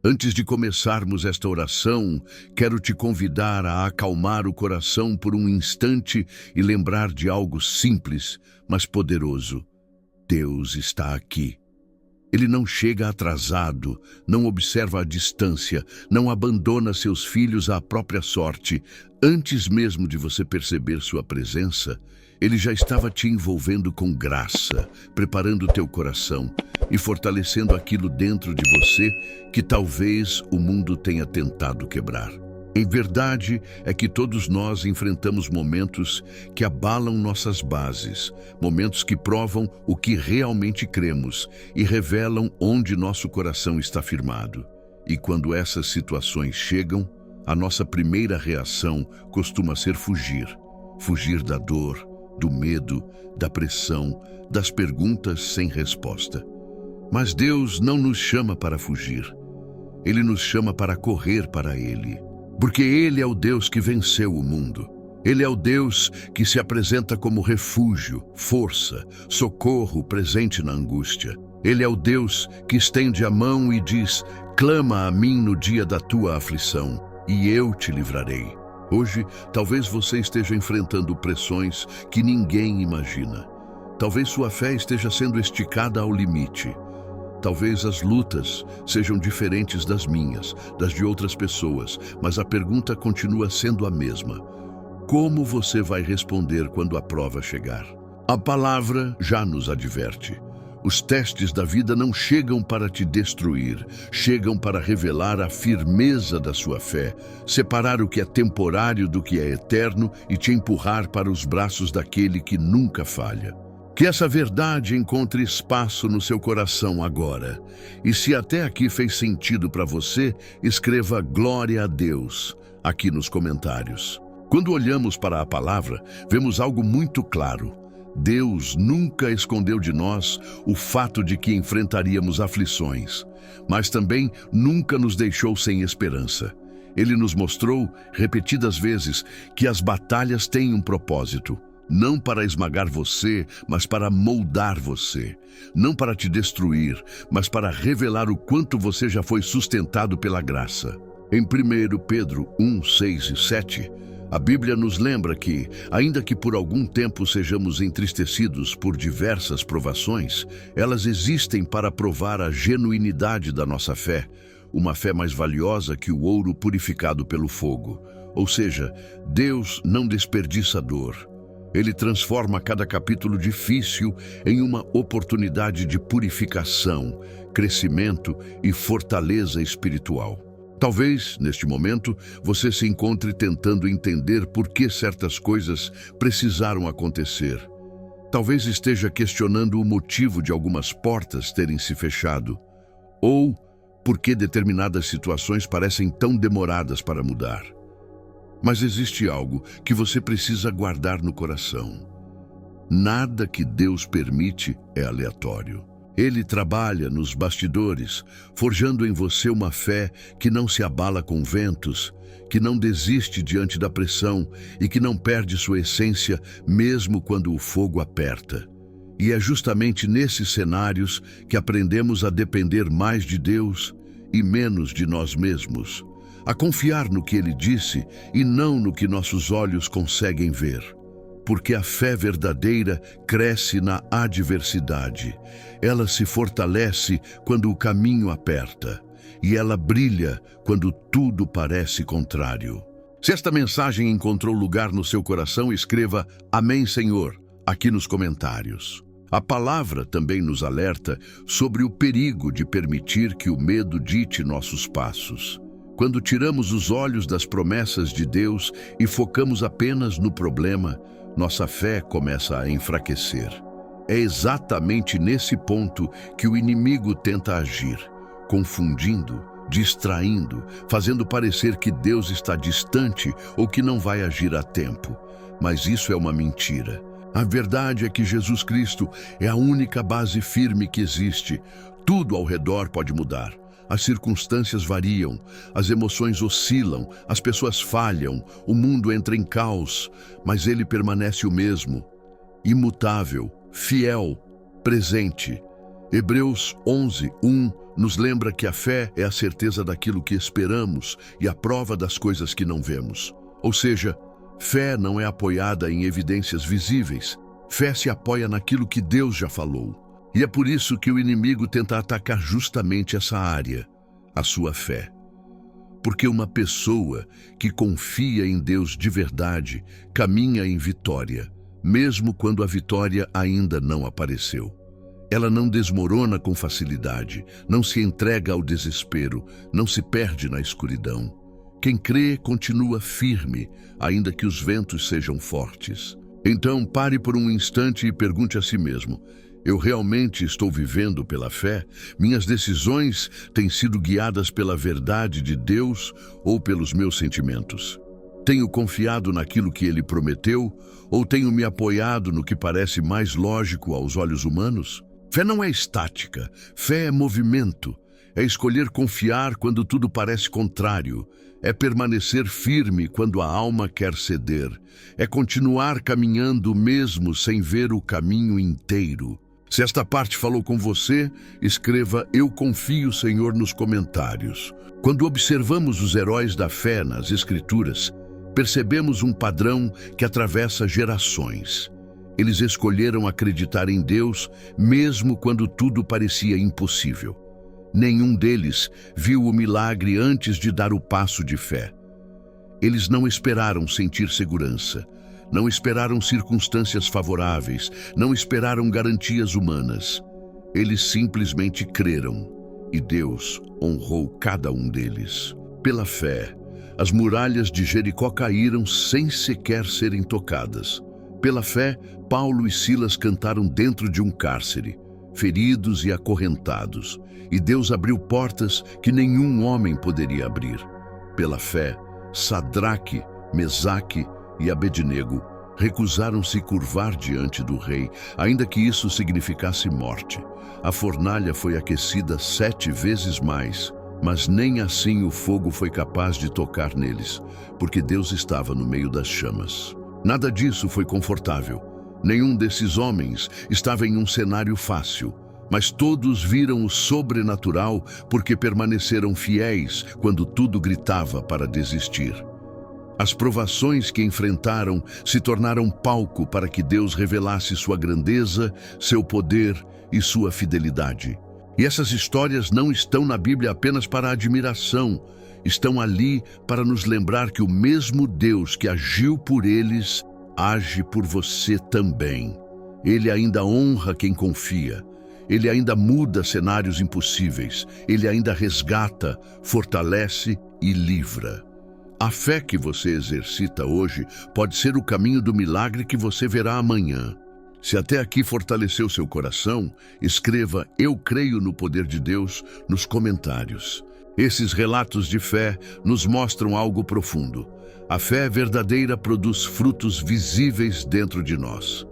Antes de começarmos esta oração, quero te convidar a acalmar o coração por um instante e lembrar de algo simples, mas poderoso. Deus está aqui. Ele não chega atrasado, não observa a distância, não abandona seus filhos à própria sorte. Antes mesmo de você perceber sua presença, Ele já estava te envolvendo com graça, preparando teu coração e fortalecendo aquilo dentro de você que talvez o mundo tenha tentado quebrar. Em verdade é que todos nós enfrentamos momentos que abalam nossas bases, momentos que provam o que realmente cremos e revelam onde nosso coração está firmado. E quando essas situações chegam, a nossa primeira reação costuma ser fugir. Fugir da dor, do medo, da pressão, das perguntas sem resposta. Mas Deus não nos chama para fugir. Ele nos chama para correr para Ele. Porque Ele é o Deus que venceu o mundo. Ele é o Deus que se apresenta como refúgio, força, socorro presente na angústia. Ele é o Deus que estende a mão e diz: clama a mim no dia da tua aflição, e eu te livrarei. Hoje, talvez você esteja enfrentando pressões que ninguém imagina. Talvez sua fé esteja sendo esticada ao limite. Talvez as lutas sejam diferentes das minhas, das de outras pessoas, mas a pergunta continua sendo a mesma. Como você vai responder quando a prova chegar? A palavra já nos adverte. Os testes da vida não chegam para te destruir, chegam para revelar a firmeza da sua fé, separar o que é temporário do que é eterno e te empurrar para os braços daquele que nunca falha. Que essa verdade encontre espaço no seu coração agora. E se até aqui fez sentido para você, escreva glória a Deus aqui nos comentários. Quando olhamos para a palavra, vemos algo muito claro. Deus nunca escondeu de nós o fato de que enfrentaríamos aflições, mas também nunca nos deixou sem esperança. Ele nos mostrou, repetidas vezes, que as batalhas têm um propósito. Não para esmagar você, mas para moldar você. Não para te destruir, mas para revelar o quanto você já foi sustentado pela graça. Em 1 Pedro 1, 6 e 7, a Bíblia nos lembra que, ainda que por algum tempo sejamos entristecidos por diversas provações, elas existem para provar a genuinidade da nossa fé, uma fé mais valiosa que o ouro purificado pelo fogo. Ou seja, Deus não desperdiça dor. Ele transforma cada capítulo difícil em uma oportunidade de purificação, crescimento e fortaleza espiritual. Talvez, neste momento, você se encontre tentando entender por que certas coisas precisaram acontecer. Talvez esteja questionando o motivo de algumas portas terem se fechado, ou por que determinadas situações parecem tão demoradas para mudar. Mas existe algo que você precisa guardar no coração. Nada que Deus permite é aleatório. Ele trabalha nos bastidores, forjando em você uma fé que não se abala com ventos, que não desiste diante da pressão e que não perde sua essência mesmo quando o fogo aperta. E é justamente nesses cenários que aprendemos a depender mais de Deus e menos de nós mesmos. A confiar no que Ele disse e não no que nossos olhos conseguem ver. Porque a fé verdadeira cresce na adversidade. Ela se fortalece quando o caminho aperta. E ela brilha quando tudo parece contrário. Se esta mensagem encontrou lugar no seu coração, escreva Amém, Senhor, aqui nos comentários. A palavra também nos alerta sobre o perigo de permitir que o medo dite nossos passos. Quando tiramos os olhos das promessas de Deus e focamos apenas no problema, nossa fé começa a enfraquecer. É exatamente nesse ponto que o inimigo tenta agir, confundindo, distraindo, fazendo parecer que Deus está distante ou que não vai agir a tempo. Mas isso é uma mentira. A verdade é que Jesus Cristo é a única base firme que existe. Tudo ao redor pode mudar. As circunstâncias variam, as emoções oscilam, as pessoas falham, o mundo entra em caos, mas Ele permanece o mesmo, imutável, fiel, presente. Hebreus 11:1 nos lembra que a fé é a certeza daquilo que esperamos e a prova das coisas que não vemos. Ou seja, fé não é apoiada em evidências visíveis. Fé se apoia naquilo que Deus já falou. E é por isso que o inimigo tenta atacar justamente essa área, a sua fé. Porque uma pessoa que confia em Deus de verdade caminha em vitória, mesmo quando a vitória ainda não apareceu. Ela não desmorona com facilidade, não se entrega ao desespero, não se perde na escuridão. Quem crê continua firme, ainda que os ventos sejam fortes. Então pare por um instante e pergunte a si mesmo: eu realmente estou vivendo pela fé? Minhas decisões têm sido guiadas pela verdade de Deus ou pelos meus sentimentos? Tenho confiado naquilo que Ele prometeu ou tenho me apoiado no que parece mais lógico aos olhos humanos? Fé não é estática, fé é movimento. É escolher confiar quando tudo parece contrário. É permanecer firme quando a alma quer ceder. É continuar caminhando mesmo sem ver o caminho inteiro. Se esta parte falou com você, escreva "Eu confio, Senhor" nos comentários. Quando observamos os heróis da fé nas Escrituras, percebemos um padrão que atravessa gerações. Eles escolheram acreditar em Deus mesmo quando tudo parecia impossível. Nenhum deles viu o milagre antes de dar o passo de fé. Eles não esperaram sentir segurança, não esperaram circunstâncias favoráveis, não esperaram garantias humanas. Eles simplesmente creram, e Deus honrou cada um deles. Pela fé, as muralhas de Jericó caíram sem sequer serem tocadas. Pela fé, Paulo e Silas cantaram dentro de um cárcere, feridos e acorrentados, e Deus abriu portas que nenhum homem poderia abrir. Pela fé, Sadraque, Mesaque e Abednego recusaram-se curvar diante do rei, ainda que isso significasse morte. A fornalha foi aquecida 7 vezes mais, mas nem assim o fogo foi capaz de tocar neles, porque Deus estava no meio das chamas. Nada disso foi confortável. Nenhum desses homens estava em um cenário fácil, mas todos viram o sobrenatural porque permaneceram fiéis quando tudo gritava para desistir. As provações que enfrentaram se tornaram palco para que Deus revelasse sua grandeza, seu poder e sua fidelidade. E essas histórias não estão na Bíblia apenas para admiração, estão ali para nos lembrar que o mesmo Deus que agiu por eles, age por você também. Ele ainda honra quem confia. Ele ainda muda cenários impossíveis. Ele ainda resgata, fortalece e livra. A fé que você exercita hoje pode ser o caminho do milagre que você verá amanhã. Se até aqui fortaleceu seu coração, escreva "Eu creio no poder de Deus" nos comentários. Esses relatos de fé nos mostram algo profundo. A fé verdadeira produz frutos visíveis dentro de nós.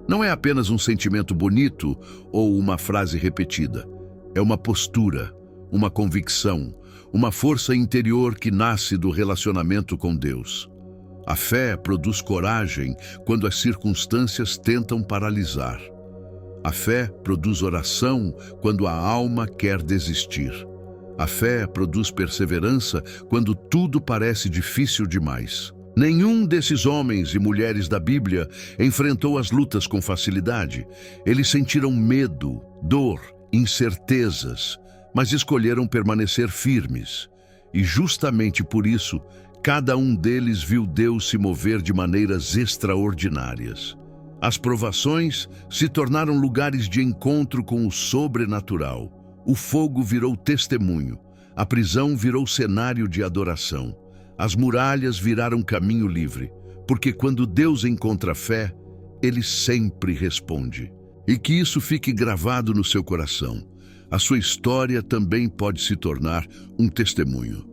Não é apenas um sentimento bonito ou uma frase repetida. É uma postura, uma convicção, uma força interior que nasce do relacionamento com Deus. A fé produz coragem quando as circunstâncias tentam paralisar. A fé produz oração quando a alma quer desistir. A fé produz perseverança quando tudo parece difícil demais. Nenhum desses homens e mulheres da Bíblia enfrentou as lutas com facilidade. Eles sentiram medo, dor, incertezas, mas escolheram permanecer firmes. E justamente por isso, cada um deles viu Deus se mover de maneiras extraordinárias. As provações se tornaram lugares de encontro com o sobrenatural. O fogo virou testemunho. A prisão virou cenário de adoração. As muralhas viraram caminho livre, porque quando Deus encontra fé, Ele sempre responde. E que isso fique gravado no seu coração. A sua história também pode se tornar um testemunho.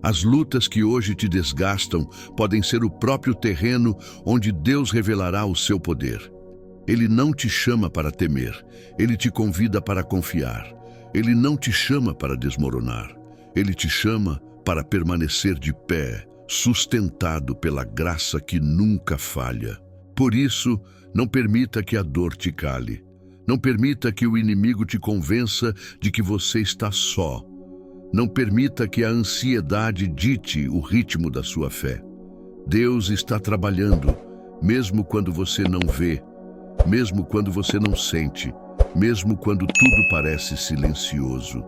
As lutas que hoje te desgastam podem ser o próprio terreno onde Deus revelará o seu poder. Ele não te chama para temer, Ele te convida para confiar. Ele não te chama para desmoronar, Ele te chama para permanecer de pé, sustentado pela graça que nunca falha. Por isso, não permita que a dor te cale. Não permita que o inimigo te convença de que você está só. Não permita que a ansiedade dite o ritmo da sua fé. Deus está trabalhando, mesmo quando você não vê, mesmo quando você não sente, mesmo quando tudo parece silencioso.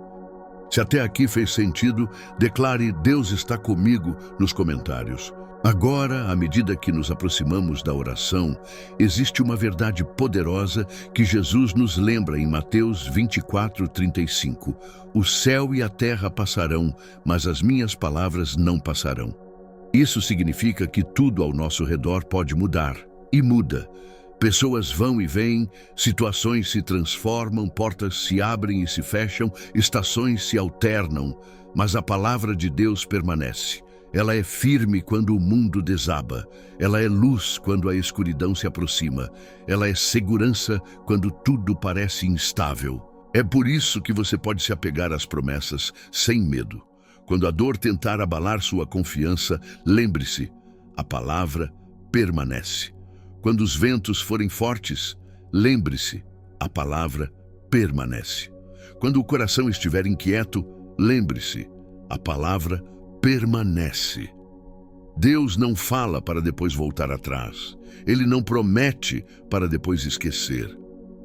Se até aqui fez sentido, declare "Deus está comigo" nos comentários. Agora, à medida que nos aproximamos da oração, existe uma verdade poderosa que Jesus nos lembra em Mateus 24:35. O céu e a terra passarão, mas as minhas palavras não passarão. Isso significa que tudo ao nosso redor pode mudar, e muda. Pessoas vão e vêm, situações se transformam, portas se abrem e se fecham, estações se alternam, mas a palavra de Deus permanece. Ela é firme quando o mundo desaba. Ela é luz quando a escuridão se aproxima. Ela é segurança quando tudo parece instável. É por isso que você pode se apegar às promessas sem medo. Quando a dor tentar abalar sua confiança, lembre-se, a palavra permanece. Quando os ventos forem fortes, lembre-se, a palavra permanece. Quando o coração estiver inquieto, lembre-se, a palavra permanece. Deus não fala para depois voltar atrás. Ele não promete para depois esquecer.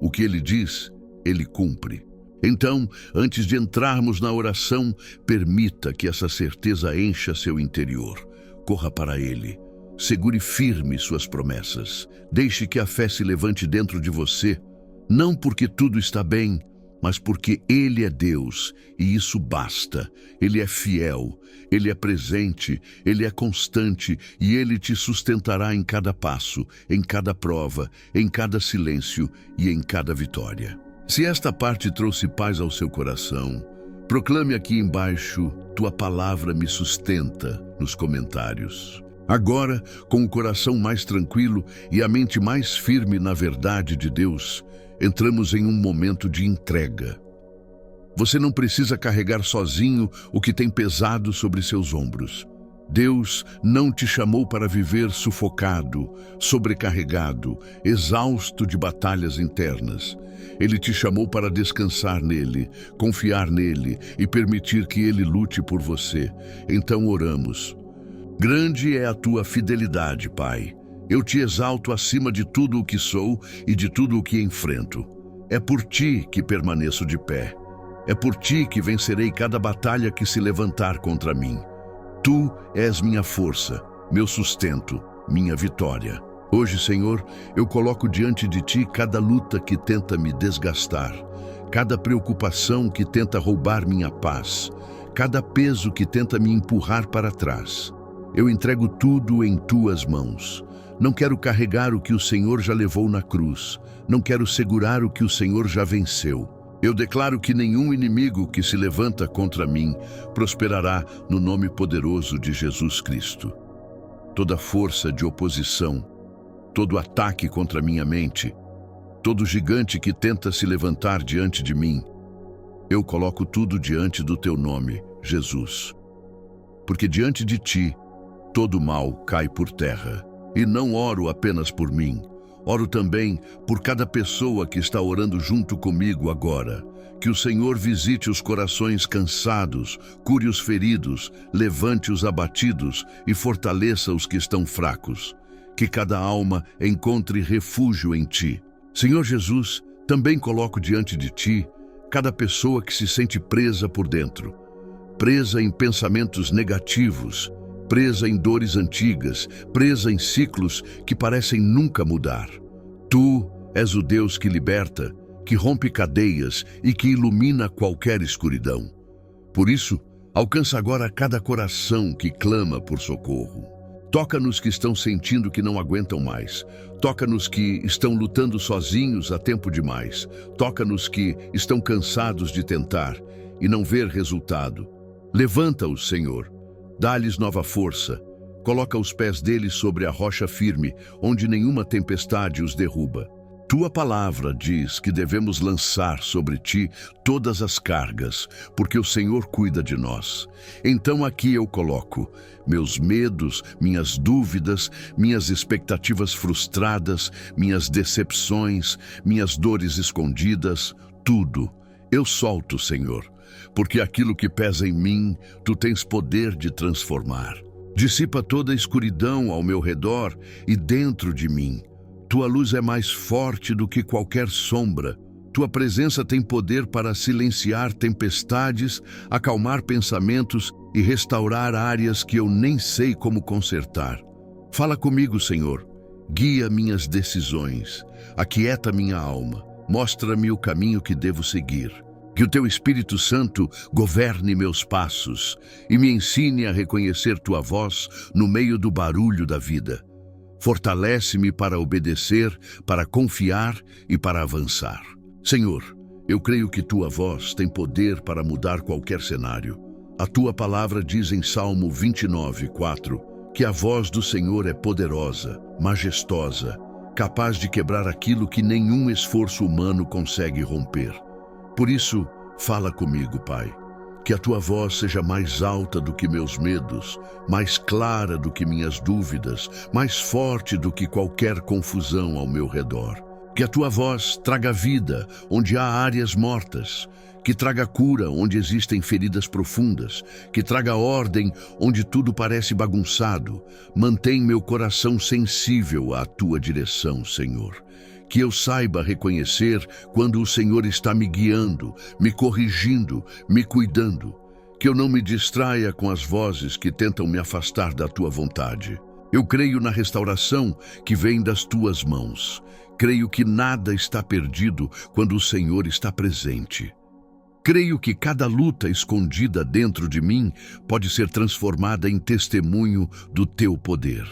O que ele diz, ele cumpre. Então, antes de entrarmos na oração, permita que essa certeza encha seu interior. Corra para ele. Segure firme suas promessas. Deixe que a fé se levante dentro de você, não porque tudo está bem, mas porque Ele é Deus, e isso basta. Ele é fiel, Ele é presente, Ele é constante, e Ele te sustentará em cada passo, em cada prova, em cada silêncio e em cada vitória. Se esta parte trouxe paz ao seu coração, proclame aqui embaixo: tua palavra me sustenta, nos comentários. Agora, com o coração mais tranquilo e a mente mais firme na verdade de Deus, entramos em um momento de entrega. Você não precisa carregar sozinho o que tem pesado sobre seus ombros. Deus não te chamou para viver sufocado, sobrecarregado, exausto de batalhas internas. Ele te chamou para descansar nele, confiar nele e permitir que ele lute por você. Então oramos. Grande é a tua fidelidade, Pai. Eu te exalto acima de tudo o que sou e de tudo o que enfrento. É por ti que permaneço de pé. É por ti que vencerei cada batalha que se levantar contra mim. Tu és minha força, meu sustento, minha vitória. Hoje, Senhor, eu coloco diante de ti cada luta que tenta me desgastar, cada preocupação que tenta roubar minha paz, cada peso que tenta me empurrar para trás. Eu entrego tudo em tuas mãos. Não quero carregar o que o Senhor já levou na cruz. Não quero segurar o que o Senhor já venceu. Eu declaro que nenhum inimigo que se levanta contra mim prosperará no nome poderoso de Jesus Cristo. Toda força de oposição, todo ataque contra minha mente, todo gigante que tenta se levantar diante de mim, eu coloco tudo diante do teu nome, Jesus. Porque diante de ti, todo mal cai por terra. E não oro apenas por mim, oro também por cada pessoa que está orando junto comigo agora. Que o Senhor visite os corações cansados, cure os feridos, levante os abatidos e fortaleça os que estão fracos. Que cada alma encontre refúgio em ti. Senhor Jesus, também coloco diante de ti cada pessoa que se sente presa por dentro, presa em pensamentos negativos, presa em dores antigas, presa em ciclos que parecem nunca mudar. Tu és o Deus que liberta, que rompe cadeias e que ilumina qualquer escuridão. Por isso, alcança agora cada coração que clama por socorro. Toca nos que estão sentindo que não aguentam mais. Toca nos que estão lutando sozinhos há tempo demais. Toca nos que estão cansados de tentar e não ver resultado. Levanta-os, Senhor. Dá-lhes nova força, coloca os pés deles sobre a rocha firme, onde nenhuma tempestade os derruba. Tua palavra diz que devemos lançar sobre ti todas as cargas, porque o Senhor cuida de nós. Então aqui eu coloco meus medos, minhas dúvidas, minhas expectativas frustradas, minhas decepções, minhas dores escondidas, tudo. Eu solto, Senhor, porque aquilo que pesa em mim, tu tens poder de transformar. Dissipa toda a escuridão ao meu redor e dentro de mim. Tua luz é mais forte do que qualquer sombra. Tua presença tem poder para silenciar tempestades, acalmar pensamentos e restaurar áreas que eu nem sei como consertar. Fala comigo, Senhor. Guia minhas decisões. Aquieta minha alma. Mostra-me o caminho que devo seguir. Que o Teu Espírito Santo governe meus passos e me ensine a reconhecer Tua voz no meio do barulho da vida. Fortalece-me para obedecer, para confiar e para avançar. Senhor, eu creio que Tua voz tem poder para mudar qualquer cenário. A Tua palavra diz em Salmo 29:4 que a voz do Senhor é poderosa, majestosa, capaz de quebrar aquilo que nenhum esforço humano consegue romper. Por isso, fala comigo, Pai. Que a Tua voz seja mais alta do que meus medos, mais clara do que minhas dúvidas, mais forte do que qualquer confusão ao meu redor. Que a Tua voz traga vida onde há áreas mortas, que traga cura onde existem feridas profundas, que traga ordem onde tudo parece bagunçado. Mantém meu coração sensível à Tua direção, Senhor. Que eu saiba reconhecer quando o Senhor está me guiando, me corrigindo, me cuidando. Que eu não me distraia com as vozes que tentam me afastar da Tua vontade. Eu creio na restauração que vem das Tuas mãos. Creio que nada está perdido quando o Senhor está presente. Creio que cada luta escondida dentro de mim pode ser transformada em testemunho do Teu poder.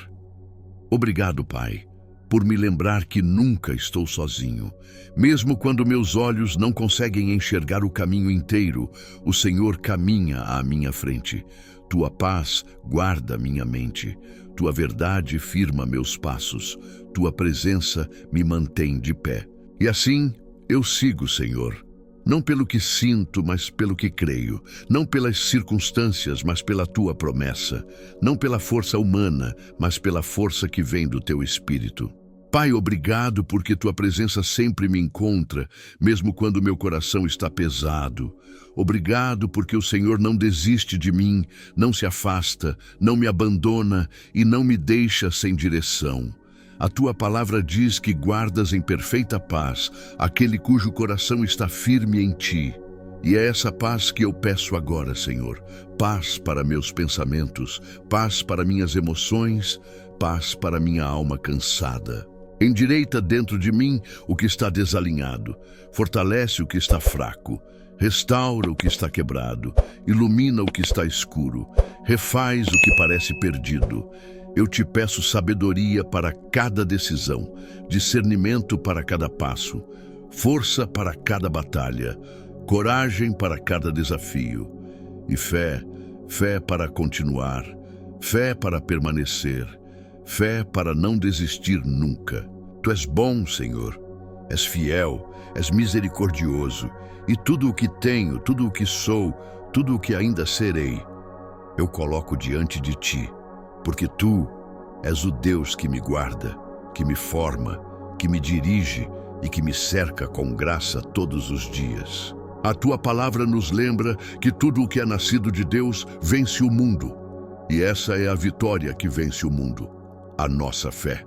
Obrigado, Pai, por me lembrar que nunca estou sozinho. Mesmo quando meus olhos não conseguem enxergar o caminho inteiro, o Senhor caminha à minha frente. Tua paz guarda minha mente. Tua verdade firma meus passos. Tua presença me mantém de pé. E assim eu sigo, Senhor. Não pelo que sinto, mas pelo que creio. Não pelas circunstâncias, mas pela Tua promessa. Não pela força humana, mas pela força que vem do Teu Espírito. Pai, obrigado porque Tua presença sempre me encontra, mesmo quando meu coração está pesado. Obrigado porque o Senhor não desiste de mim, não se afasta, não me abandona e não me deixa sem direção. A Tua palavra diz que guardas em perfeita paz aquele cujo coração está firme em Ti. E é essa paz que eu peço agora, Senhor. Paz para meus pensamentos, paz para minhas emoções, paz para minha alma cansada. Endireita dentro de mim o que está desalinhado, fortalece o que está fraco, restaura o que está quebrado, ilumina o que está escuro, refaz o que parece perdido. Eu te peço sabedoria para cada decisão, discernimento para cada passo, força para cada batalha, coragem para cada desafio e fé para continuar, fé para permanecer, fé para não desistir nunca. Tu és bom, Senhor, és fiel, és misericordioso, e tudo o que tenho, tudo o que sou, tudo o que ainda serei, eu coloco diante de Ti, porque Tu és o Deus que me guarda, que me forma, que me dirige e que me cerca com graça todos os dias. A Tua palavra nos lembra que tudo o que é nascido de Deus vence o mundo, e essa é a vitória que vence o mundo, a nossa fé.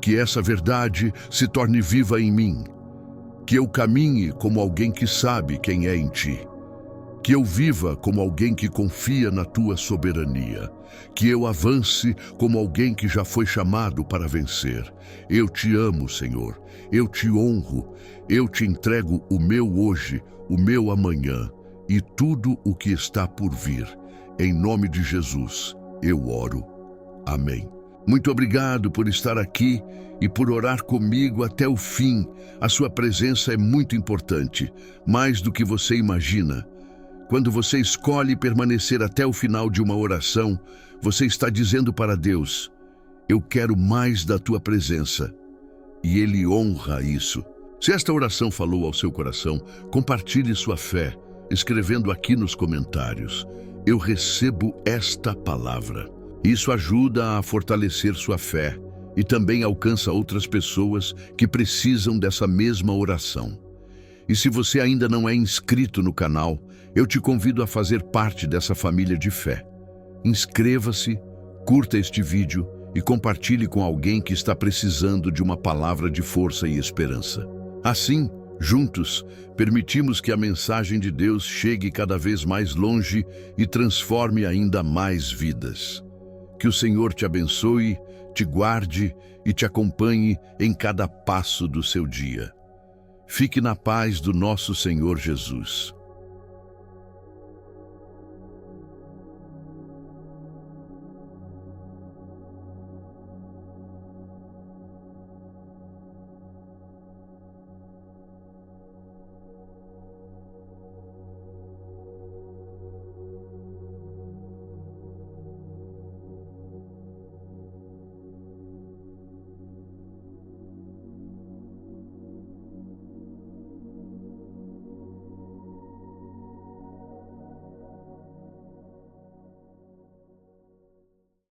Que essa verdade se torne viva em mim, que eu caminhe como alguém que sabe quem é em Ti, que eu viva como alguém que confia na Tua soberania, que eu avance como alguém que já foi chamado para vencer. Eu Te amo, Senhor, eu Te honro, eu Te entrego o meu hoje, o meu amanhã e tudo o que está por vir. Em nome de Jesus, eu oro. Amém. Muito obrigado por estar aqui e por orar comigo até o fim. A sua presença é muito importante, mais do que você imagina. Quando você escolhe permanecer até o final de uma oração, você está dizendo para Deus: eu quero mais da Tua presença. e Ele honra isso. Se esta oração falou ao seu coração, compartilhe sua fé, escrevendo aqui nos comentários: eu recebo esta palavra. Isso ajuda a fortalecer sua fé e também alcança outras pessoas que precisam dessa mesma oração. E se você ainda não é inscrito no canal, eu te convido a fazer parte dessa família de fé. Inscreva-se, curta este vídeo e compartilhe com alguém que está precisando de uma palavra de força e esperança. Assim, juntos, permitimos que a mensagem de Deus chegue cada vez mais longe e transforme ainda mais vidas. Que o Senhor te abençoe, te guarde e te acompanhe em cada passo do seu dia. Fique na paz do nosso Senhor Jesus.